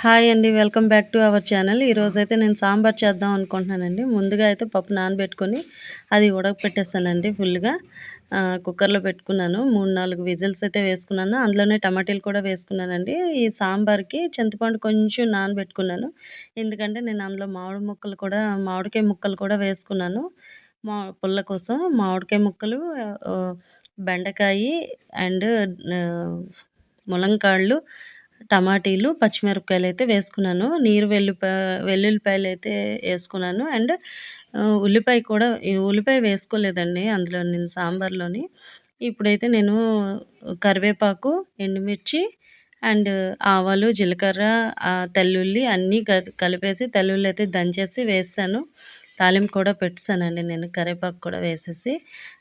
Hi అండి. Welcome back to our channel. ఈరోజైతే నేను సాంబార్ చేద్దాం అనుకుంటున్నానండి. ముందుగా అయితే పప్పు నానబెట్టుకొని అది ఉడకపెట్టేసానండి ఫుల్‌గా. కుక్కర్‌లో పెట్టుకున్నాను. 3, 4 విజిల్స్ అయితే వేసుకున్నాను. అందులోనే టమాటీలు కూడా వేసుకున్నానండి. ఈ సాంబార్‌కి చింతపండు కొంచెం నానబెట్టుకున్నాను. ఎందుకంటే నేను అందులో మామిడికాయ ముక్కలు కూడా వేసుకున్నాను. పుల్ల కోసం మామిడికాయ ముక్కలు, ఆహ్, బెండకాయి అండ్ ఆహ్, ములంకాడలు, టమాటీలు, పచ్చిమిరపకాయలైతే వేసుకున్నాను. వెల్లుల్లిపాయలైతే ఏసుకున్నాను. అండ్ ఉల్లిపాయ వేసుకోలేదండి అందులో నేను సాంబార్‌లోని. ఇప్పుడైతే నేను కరివేపాకు, ఎండుమిర్చి అండ్ ఆవాలు, జీలకర్ర, తెల్లుల్లి అన్నీ కలిపేసి తెల్లుల్లయితే దంచేసి వేసేసాను. తాలింపు కూడా పెట్టేసానండి నేను కరివేపాకు కూడా వేసేసి.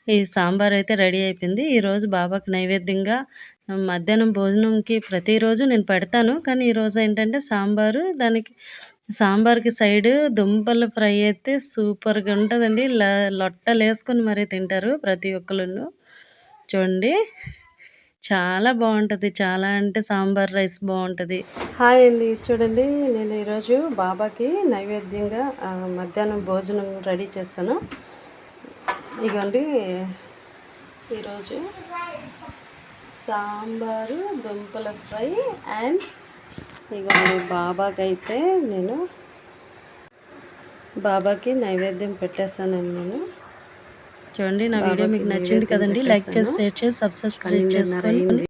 ఈ సాంబార్ అయితే రెడీ అయిపోయింది. ఈరోజు బాబాకి నైవేద్యంగా మధ్యాహ్నం భోజనంకి ప్రతిరోజు నేను పెడతాను. కానీ ఈరోజు ఏంటంటే సాంబార్‌కి సైడు దుంపల ఫ్రై అయితే సూపర్‌గా ఉంటదండి. లొట్టలేసుకొని మరీ తింటారు ప్రతి ఒక్కళ్ళును. చూడండి చాలా బావుంటది. చాలా అంటే సాంబార్ రైస్ బావుంటది. హాయ్ అండి. చూడండి నేను ఈరోజు బాబాకి నైవేద్యంగా మధ్యాహ్నం భోజనం రెడీ చేశాను. ఇగోండి ఈరోజు సాంబారు, దుంపల ఫ్రై అండ్ ఇగోండి బాబాకి నైవేద్యం పెట్టేశానండి నేను. చూడండి నా వీడియో మీకు నచ్చింది కదండి. లైక్ చేసి, షేర్ చేసి, సబ్స్క్రైబ్ చేసుకోండి.